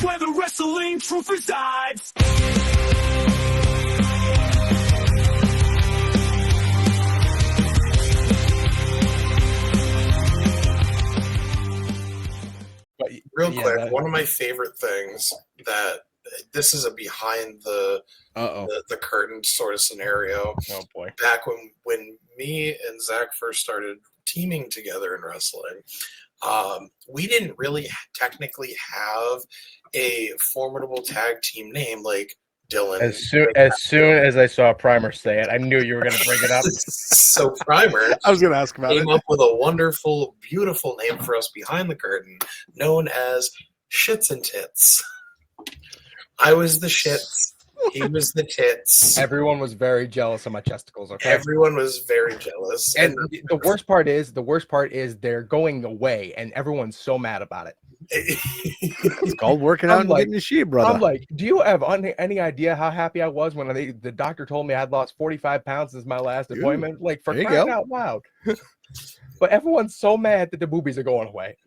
where the wrestling truth resides. Real quick, one of my favorite things that this is a behind the curtain sort of scenario. Oh boy! Back when me and Zach first started teaming together in wrestling, we didn't really technically have a formidable tag team name like Dylan. As soon as I saw Primer say it, I knew you were going to bring it up. So Primer, I was going to ask about came up with a wonderful, beautiful name for us behind the curtain, known as Shits and Tits. I was the shits. He was the tits. Everyone was very jealous of my testicles. Okay. Everyone was very jealous. And the worst part is they're going away, and everyone's so mad about it. It's called working out and getting the sheep, brother. I'm like, do you have any idea how happy I was when the doctor told me I'd lost 45 pounds since my last appointment? Like, for crying out loud. But everyone's so mad that the boobies are going away.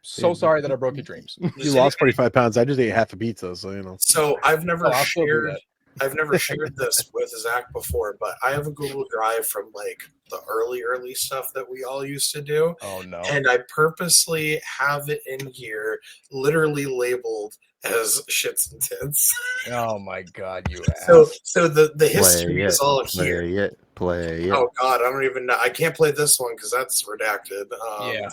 So sorry that I broke your dreams. You lost 45 pounds. I just ate half a pizza, so you know. So I've never shared this with Zach before, but I have a Google Drive from like the early stuff that we all used to do. Oh no. And I purposely have it in here, literally labeled as Shits and Tits. Oh my god, you ass. So the history is all here. Play it. Oh god, I don't even know. I can't play this one because that's redacted. Yeah.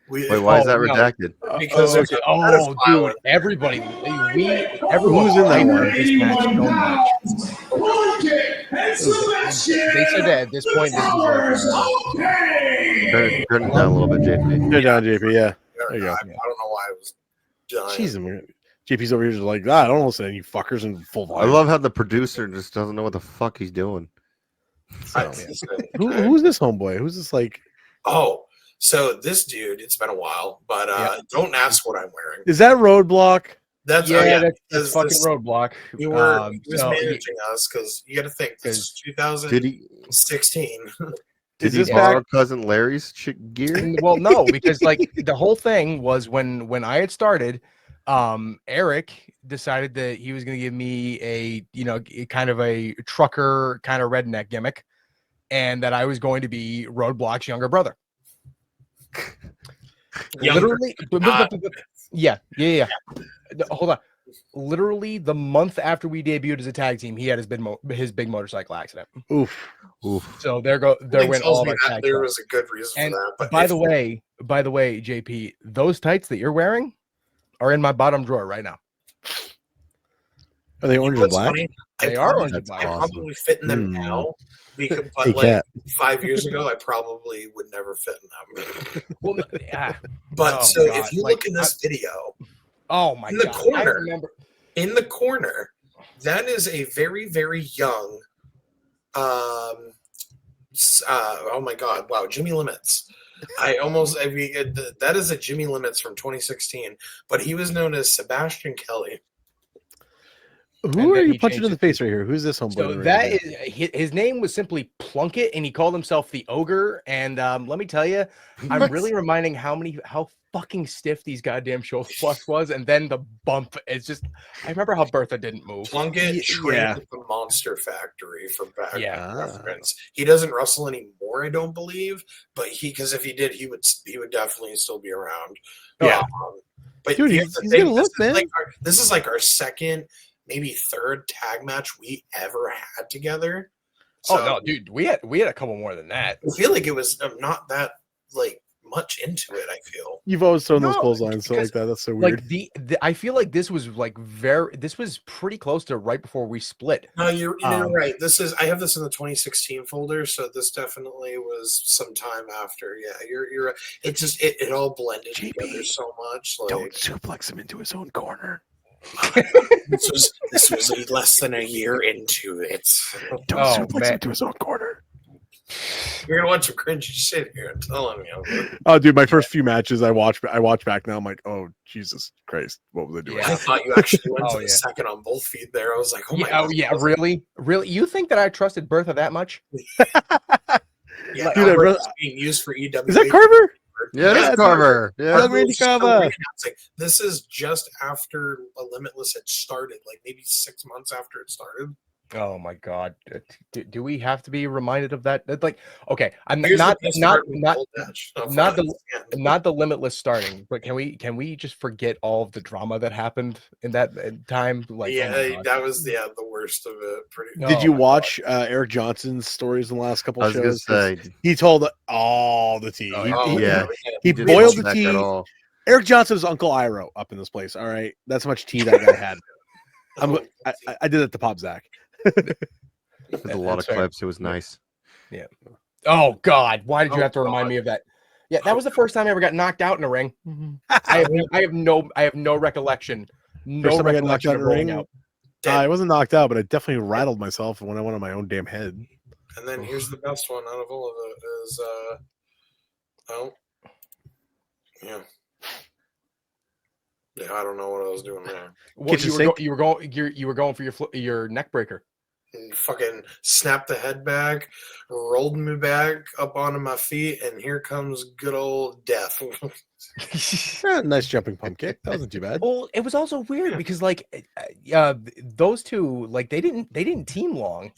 Wait, why is that redacted? Because dude, everybody, everyone who's in that one. They said that at this point, turn it down a little bit, JP. Turn it down, JP. Yeah, there you go. I don't know why I was done. Jeez, JP's over here just like, I don't listen to you fuckers in full volume. I love how the producer just doesn't know what the fuck he's doing. So, who's this homeboy? Who's this like? Oh. So this dude, it's been a while, but don't ask what I'm wearing. Is that Roadblock? That's that's fucking Roadblock. He was managing us because you got to think this is 2016. Did he borrow cousin Larry's gear? Well, no, because like the whole thing was when I had started, Eric decided that he was going to give me a kind of a trucker kind of redneck gimmick, and that I was going to be Roadblock's younger brother. Literally, yeah. Hold on. Literally, the month after we debuted as a tag team, he had his big motorcycle accident. Oof. So there went all my tag. There was a good reason for that. But by the way, JP, those tights that you're wearing are in my bottom drawer right now. Are they orange and black? They are orange and black. I probably fit in them now. But like 5 years ago, I probably would never fit in them. Well, yeah. But if you look in this video, oh my god, corner, in the corner, that is a very, very young. Oh my god! Wow, Jimmy Limits. That is a Jimmy Limits from 2016, but he was known as Sebastian Kelly. Who are you punching in the face right here? Who's this homeboy? So that is his name was simply Plunkett, and he called himself the Ogre. And let me tell you, I'm really reminding how fucking stiff these goddamn show plus was, and then the bump is just. I remember how Bertha didn't move. Plunkett trained at the Monster Factory for back reference. He doesn't wrestle anymore, I don't believe, but because if he did, he would definitely still be around. Yeah, but dude, he's gonna look, man. This is like our second, maybe third tag match we ever had together. So, no, dude, we had a couple more than that. I feel like it was not that like much into it. I feel you've always thrown those clotheslines so like that. That's so weird. Like I feel like this was like this was pretty close to right before we split. No, you're right. I have this in the 2016 folder, so this definitely was some time after. Yeah, you're. It just it all blended together so much. Like, don't suplex him into his own corner. this was less than a year into it. Don't suplex him into his own corner. You're gonna watch some cringy shit here. I'm telling you. Oh, dude, my first few matches, I watch back now. I'm like, oh Jesus Christ, what was I doing? Yeah, I thought you actually went to the second on both feet there. I was like, oh my god. Oh yeah, really? You think that I trusted Bertha that much? Yeah, dude, being used for EW. Is that Carver? Yeah, Yeah, it's it's Carver. Yeah. Young Randy Carver. This is just after Limitless had started, like maybe 6 months after it started. Oh my God! Do we have to be reminded of that? Like, okay, I'm Here's not the best not part of the whole match. not the Limitless starting, but can we just forget all of the drama that happened in that time? Like, oh my yeah, God. that was the worst of it. Pretty. No. Did you my watch Eric Johnson's stories in the last couple I was gonna shows? 'Cause say, he told all the tea. Oh, yeah, He didn't boiled hold the back tea. at all. Eric Johnson's Uncle Iro up in this place. All right, that's how much tea that guy had. I did it to Pop Zach. There's a lot of That's fair. clips. It was nice. Yeah. Oh God! Why did you Oh, have to remind God. me of that? Yeah, that was the first time I ever got knocked out in a ring. I have no recollection. No First time I got knocked recollection out of in a rolling ring. out. I wasn't knocked out, but I definitely rattled myself when I went on my own damn head. And then here's the best one out of all of it is yeah. Yeah, I don't know what I was doing there. Well, Kitchen sink? you were going for your neck breaker. And fucking snapped the head back, rolled me back up onto my feet, and here comes good old death. Nice jumping pump kick. That wasn't too bad. Well, it was also weird because like those two, like they didn't team long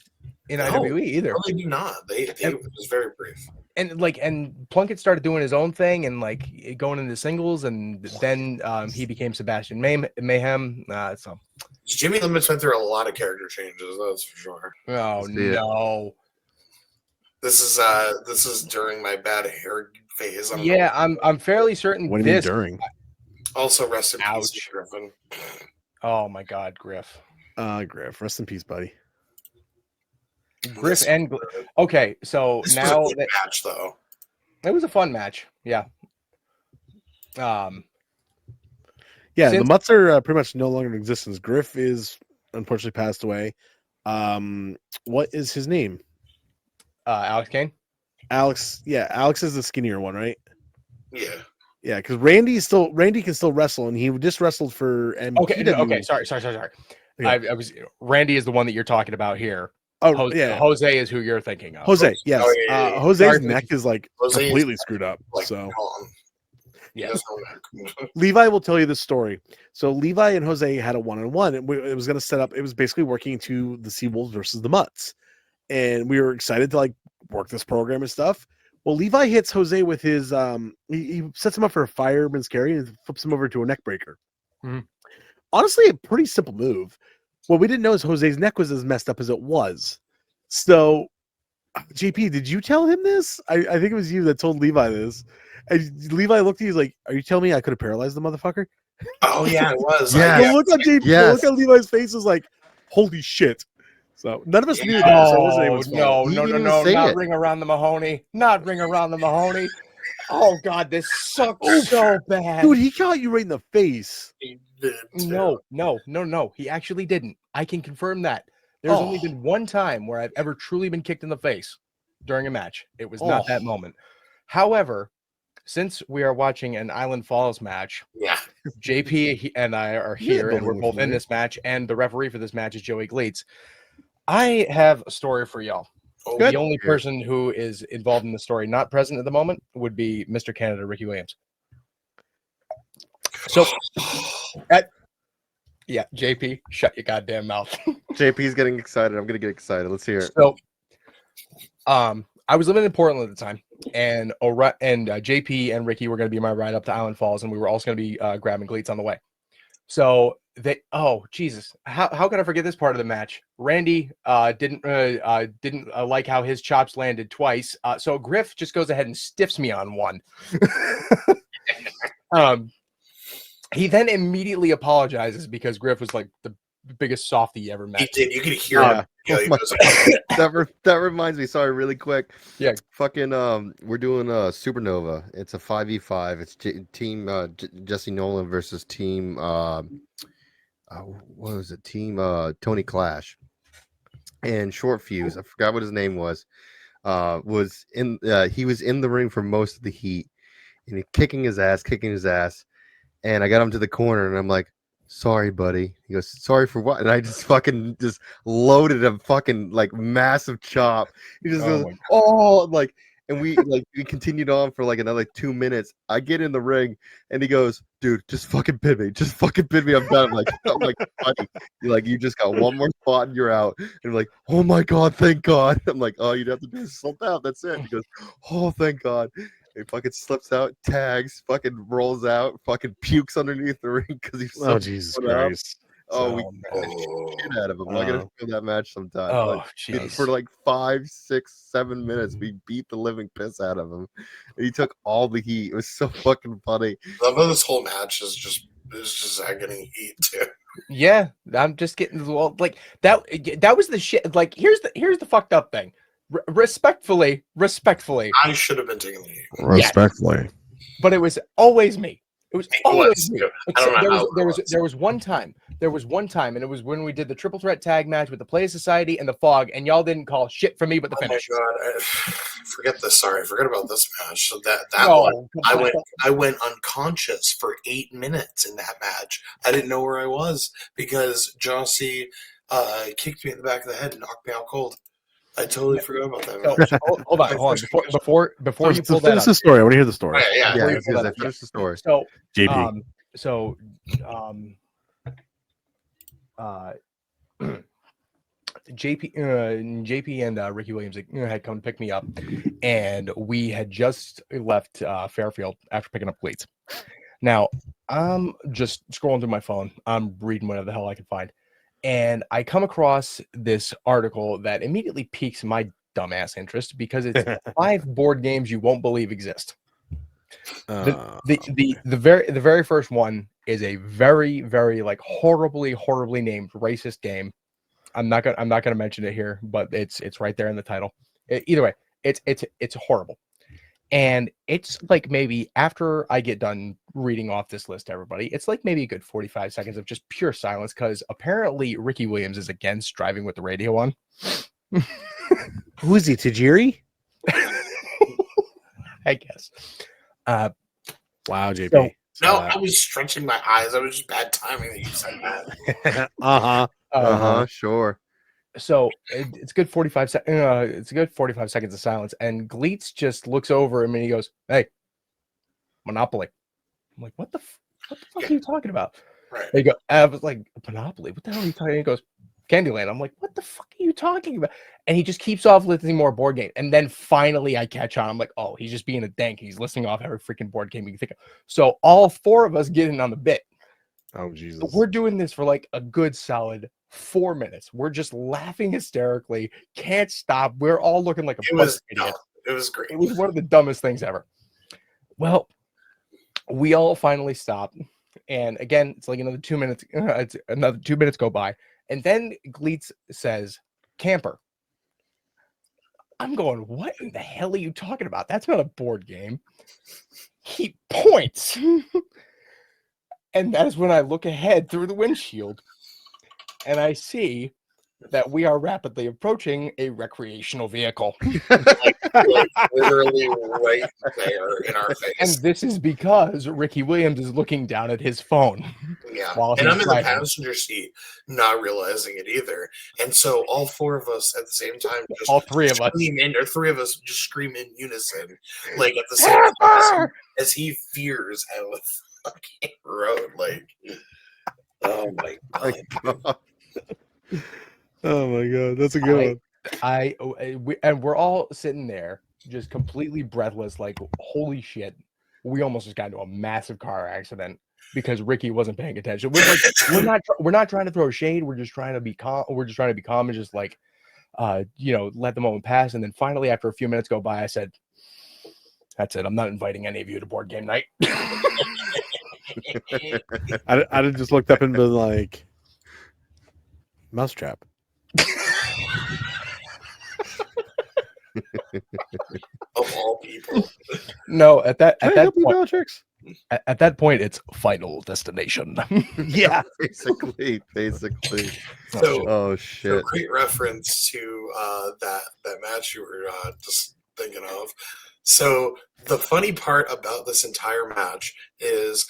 in No. IWE either. No, they do not. They it was very brief. And Plunkett started doing his own thing and like going into singles, and then he became Sebastian Mayhem. So Jimmy Limits went through a lot of character changes, that's for sure. oh See it. no. This is during my bad hair phase. Yeah, I'm fairly certain What do you mean this. during? Also, rest in Ouch. peace, Griffin. Oh my God, Griff. Griff, rest in peace, buddy. Griff and okay, so This now was a good match, though. it was a fun match. Yeah. Yeah, Since- the Mutts are pretty much no longer in existence. Griff is unfortunately passed away. What is his name? Alex Kane. Alex. Yeah, Alex is the skinnier one, right? Yeah. Yeah, because Randy can still wrestle, and he just wrestled for Okay, MPW. okay, sorry. Yeah. I was Randy is the one that you're talking about here. Oh, yeah. Jose is who you're thinking of. Jose, yes. Oh, yeah. Jose's Sorry. neck is like Jose is completely screwed up. Like, So gone. He Yeah. has no neck. Levi will tell you the story. So Levi and Jose had a one-on-one, and it was going to set up. It was basically working to the Seawolves versus the Mutts, and we were excited to like work this program and stuff. Well, Levi hits Jose with his he sets him up for a fireman's carry and flips him over to a neck breaker. Mhm. Honestly, a pretty simple move. What we didn't know is Jose's neck was as messed up as it was. So, JP, did you tell him this? I think it was you that told Levi this. And Levi looked at you, he's like, "Are you telling me I could have paralyzed the motherfucker?ter?" Oh, yeah, it was. Yeah. The look on JP, Yes. the look on Levi's face was like, "Holy shit!" So none of us knew that. So it wasn't anyone's fault. He didn't No, say not it. ring around the Mahoney. Not ring around the Mahoney. Oh God, this sucks so bad. Dude, he caught you right in the face. He did, too. No. He actually didn't. I can confirm that. There's only been one time where I've ever truly been kicked in the face during a match. It was not that moment. However, since we are watching an Island Falls match, Yeah. JP and I are here, and we're both in this match, and the referee for this match is Joey Gleitz. I have a story for y'all. Oh, The only person who is involved in the story not present at the moment would be Mr. Canada, Ricky Williams. So, yeah, JP, shut your goddamn mouth. JP's getting excited. I'm gonna get excited. Let's hear it. So, I was living in Portland at the time, and JP and Ricky were going to be my ride up to Island Falls, and we were also going to be grabbing Gleats on the way. So oh Jesus, how could I forget this part of the match? Randy didn't like how his chops landed twice, so Griff just goes ahead and stiffs me on one. He then immediately apologizes because Griff was like the biggest softie you ever met. He did. You could hear Yeah. him. You know, he my- goes, That reminds me. Sorry, really quick. Yeah. Fucking. We're doing Supernova. It's a 5v5. It's team Jesse Nolan versus team. What was it? Team Tony Clash. And Short Fuse. I forgot what his name was. He was in the ring for most of the heat, and he kicking his ass. And I got him to the corner, and I'm like, "Sorry, buddy." He goes, "Sorry for what?" And I just loaded a fucking like massive chop. He just goes, my "Oh!" Like, And we continued on for like another 2 minutes. I get in the ring and he goes, dude, just fucking pin me. Just fucking pin me. I'm done. I'm like, buddy, you just got one more spot and you're out. And I'm like, oh my God, thank God. I'm like, oh, you'd have to do is slip out. That's it. He goes, oh, thank God. He fucking slips out, tags, fucking rolls out, fucking pukes underneath the ring because he's so Jesus Christ. Oh, we Oh, beat the shit out of him. I gotta feel that match sometime. Oh, For like 5, 6, 7 minutes, we beat the living piss out of him. And he took all the heat. It was so fucking funny. I love how this whole match is just Zach getting heat too. Yeah, I'm just getting like that. That was the shit. Like, here's the fucked up thing. Respectfully, I should have been taking the heat. Respectfully. but it was always me. It was always me. I don't know There was one time, and it was when we did the triple threat tag match with the Play Society and the Fog, and y'all didn't call shit for me but the finish. Oh my God, forget this. Sorry, forget about this match. So that No, one, I went unconscious for 8 minutes in that match. I didn't know where I was because Jossie kicked me in the back of the head and knocked me out cold. I totally forgot about that match. Hold on. Before you pull that finish up. the story. I want to hear the story. Yeah. Finish the story. So JP. JP and Ricky Williams had come to pick me up, and we had just left Fairfield after picking up cleats. Now I'm just scrolling through my phone. I'm reading whatever the hell I can find, and I come across this article that immediately piques my dumbass interest because it's 5 board games you won't believe exist. The very first one is a very, very like horribly named racist game. I'm not gonna mention it here, but it's right there in the title. Either way, it's horrible. And it's like maybe after I get done reading off this list, everybody, it's like maybe a good 45 seconds of just pure silence because apparently Ricky Williams is against driving with the radio on. Who is he, Tajiri? I guess. Wow, JP. I was stretching my eyes. I was just bad timing that you said that. Sure. So it's good 45 seconds. It's a good 45 seconds of silence, and Gleets just looks over him and he goes, "Hey, Monopoly." I'm like, "What the fuck are you talking about?" Right. They go, I was like, "Monopoly? What the hell are you talking?" He goes, "Candyland." I'm like, "What the fuck are you talking about?" And he just keeps off listing more board game, and then finally I catch on. I'm like, "Oh, he's just being a dank. He's listing off every freaking board game you can think of." So all 4 of us get in on the bit. Oh Jesus! We're doing this for like a good solid 4 minutes. We're just laughing hysterically, can't stop. We're all looking like a bunch of idiots. It was great. It was one of the dumbest things ever. Well, we all finally stopped, and again, it's like another 2 minutes. It's another 2 minutes go by, and then Gleets says, "Camper." I'm going, "What in the hell are you talking about? That's not a board game." He points. And that is when I look ahead through the windshield and I see that we are rapidly approaching a recreational vehicle. like literally right there in our face. And this is because Ricky Williams is looking down at his phone. Yeah. While And I'm he's in the driving. passenger seat, not realizing it either. And so all 4 of us at the same time, just All 3 of us. or 3 of us just scream in unison, like at the same time as he veers out of the fucking road. Like, oh my God. Oh my God, that's a good one. And we're all sitting there just completely breathless, like, holy shit, we almost just got into a massive car accident because Ricky wasn't paying attention. We're not trying to throw shade. We're just trying to be calm. We're just trying to be calm and just like, let the moment pass. And then finally, after a few minutes go by, I said, "That's it. I'm not inviting any of you to board game night." I just looked up and been like, "Mousetrap." Of all people. No, at that point, at that point, it's Final Destination. yeah, basically. So, Oh shit! So great reference to that match you were just thinking of. So the funny part about this entire match is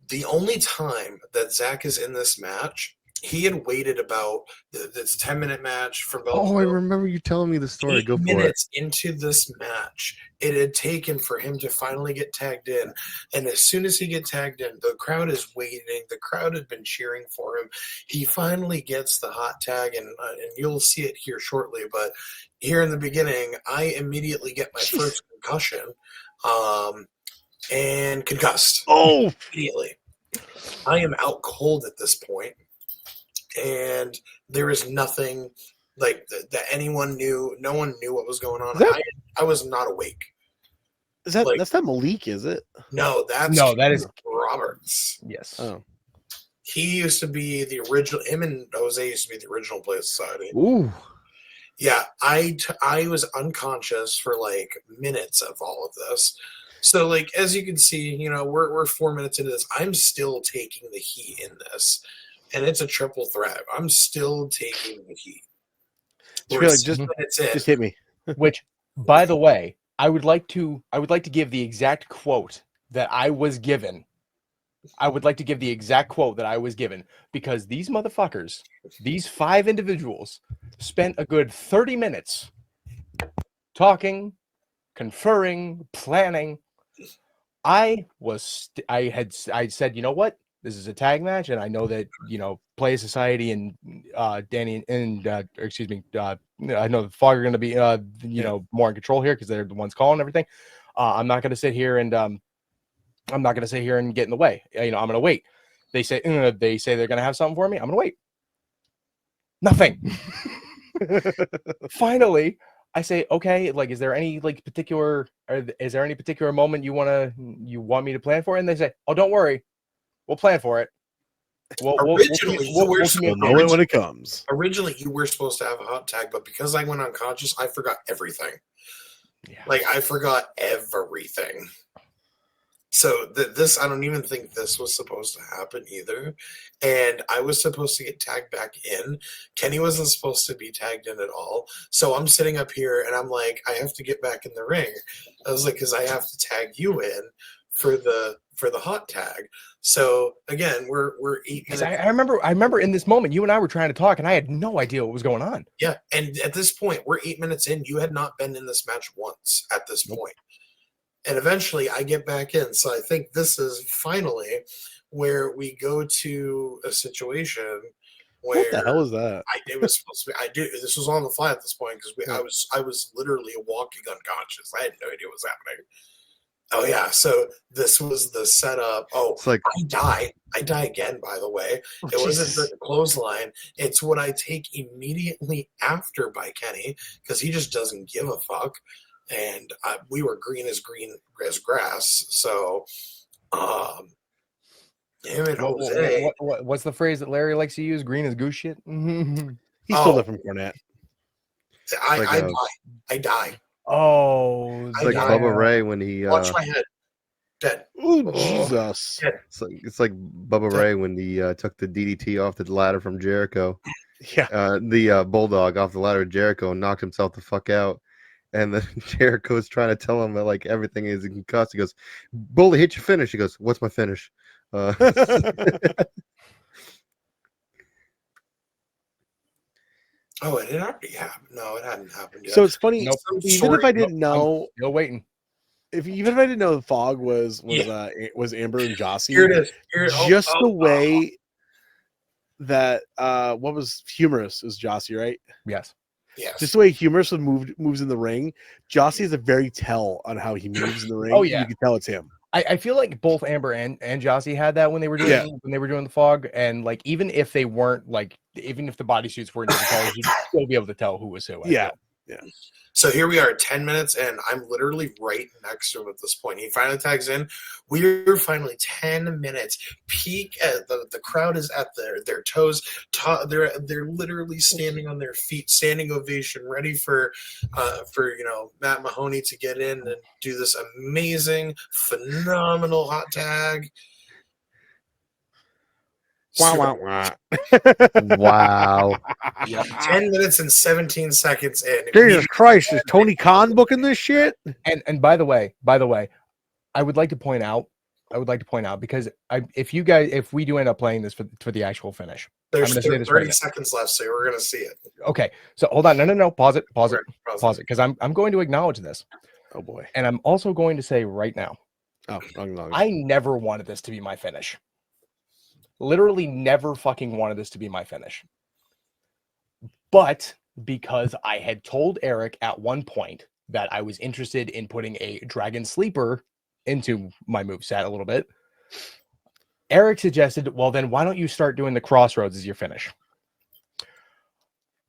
the only time that Zach is in this match he had waited about this 10-minute match for both. Oh, I remember you telling me the story. 8 Go for it. minutes into this match, it had taken for him to finally get tagged in. And as soon as he get tagged in, the crowd is waiting. The crowd had been cheering for him. He finally gets the hot tag, and you'll see it here shortly. But here in the beginning, I immediately get my first concussion and concussed. Oh, Immediately. I am out cold at this point, and there is nothing like that anyone knew. No one knew what was going on. I was not awake. is that Like- that's not Malik, is it? No, that is Roberts. Yes. Oh, He used to be the original. Him and Jose used to be the original Play Society. Ooh. Yeah, I was unconscious for like minutes of all of this. So, like, as you can see, you know, we're 4 minutes into this. I'm still taking the heat in this, and it's a triple threat. I'm still taking the heat. Just We're like, 6 minutes in. just hit me. Which, by the way, I would like to give the exact quote that I was given. I would like to give the exact quote that I was given, because these motherfuckers, these 5 individuals, spent a good 30 minutes talking, conferring, planning. I said, you know what? This is a tag match, and I know that, you know, Play Society and Danny and I know the Fog are going to be you know, more in control here because they're the ones calling everything. I'm not going to sit here and get in the way. You know, I'm going to wait. They say they're going to have something for me. I'm going to wait. Nothing. Finally, I say, okay, like, is there any particular moment you want me to plan for? And they say, oh, don't worry, we'll plan for it. Originally, We'll know it when it comes. Originally, you were supposed to have a hot tag, but because I went unconscious, I forgot everything. Yeah. Like, I forgot everything. So this, I don't even think this was supposed to happen either. And I was supposed to get tagged back in. Kenny wasn't supposed to be tagged in at all. So I'm sitting up here and I'm like, I have to get back in the ring. I was like, because I have to tag you in for the hot tag. So again, we're 8 minutes. I remember in this moment, you and I were trying to talk, and I had no idea what was going on. Yeah, and at this point, we're 8 minutes in. You had not been in this match once at this point. And eventually I get back in. So I think this is finally where we go to a situation where What the hell is that? it was supposed to be. This was on the fly at this point because I was literally walking unconscious. I had no idea what was happening. Oh yeah, so this was the setup. Oh, It's like, I die again, by the way. It wasn't the clothesline. It's what I take immediately after by Kenny, because he just doesn't give a fuck. And we were green as grass. So, him and Jose. What's the phrase that Larry likes to use? Green as goose shit. He stole it from Cornette. I die. Oh, it's like Bubba Ray when he Watch my head. Dead. Oh, Jesus. it's like Bubba Ray when he took the DDT off the ladder from Jericho. Yeah. The Bulldog off the ladder of Jericho and knocked himself the fuck out. And then Jericho's trying to tell him that like everything is concussed. He goes, "Bully, hit your finish." He goes, "What's my finish?" Oh, it had already happened. No, it hadn't happened yet. So it's funny. Nope. Even if I didn't know, still waiting. even if I didn't know the Fog was Amber and Jossie, Here it is. Just the way that what was Humorous is Jossie, right? Yes. Yes. Just the way Humorous moves in the ring. Jossie is a very tell on how he moves in the ring. Oh, yeah. You can tell it's him. I feel like both Amber and Jossie had that when they were doing the Fog, and like even if they weren't even if the bodysuits weren't even colors, you'd still be able to tell who was who. Yeah. So here we are, 10 minutes in. I'm literally right next to him at this point. He finally tags in. We're finally 10 minutes. Peak at the crowd is at their toes. They're literally standing on their feet, standing ovation, ready for Matt Mahoney to get in and do this amazing, phenomenal hot tag. Wow. Wow. 10 minutes and 17 seconds in. Jesus Christ, is Tony Khan booking this shit? And by the way, I would like to point out because if we do end up playing this for the actual finish, There's I'm gonna say this 30 right now. seconds left, so we're gonna see it. Okay, so hold on. No. Pause it, Right, because I'm going to acknowledge this, Oh boy. and I'm also going to say right now, Oh, I never wanted this to be my finish. Literally never fucking wanted this to be my finish. But because I had told Eric at one point that I was interested in putting a dragon sleeper into my moveset a little bit, Eric suggested, well, then why don't you start doing the crossroads as your finish?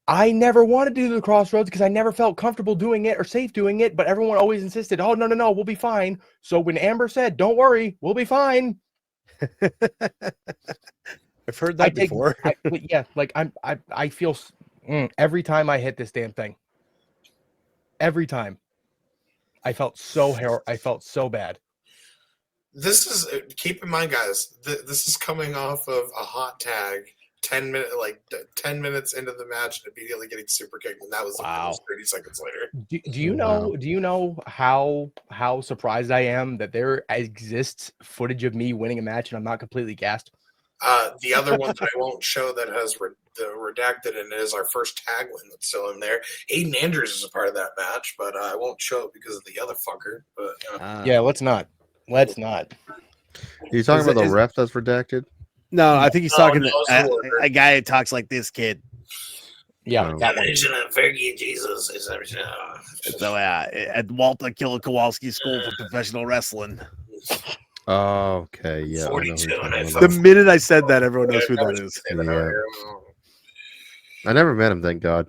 I never wanted to do the crossroads because I never felt comfortable doing it or safe doing it, but everyone always insisted, oh, no, we'll be fine. So when Amber said, don't worry, we'll be fine. I've heard that before. I feel every time I hit this damn thing, every time I felt so bad. This is, keep in mind, guys, this is coming off of a hot tag 10 minutes into the match and immediately getting super kicked, and that was Wow. 30 seconds later. Do you know how surprised I am that there exists footage of me winning a match and I'm not completely gassed? The other one that I won't show that has the redacted in it is our first tag win that's still in there. Aiden Andrews is a part of that match, but I won't show it because of the other fucker. But Yeah, let's not. Are you talking about the ref that's redacted? No, I think he's talking no, to a guy who talks like this kid. Yeah, that one. Fergie Jesus is So at Walter Kowalski School for Professional Wrestling. Oh, okay, yeah. 42, and I The minute I said that, everyone knows who that is. Yeah. I never met him, thank God.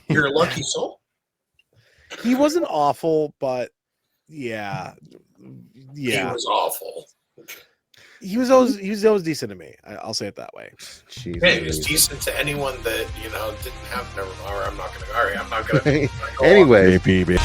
You're a lucky soul. He wasn't awful, but yeah. He was awful. He was always decent to me. I'll say it that way. Jeez, Yeah, he was decent to anyone that didn't have. I'm not gonna. All right, I'm not gonna. Anyway. Baby.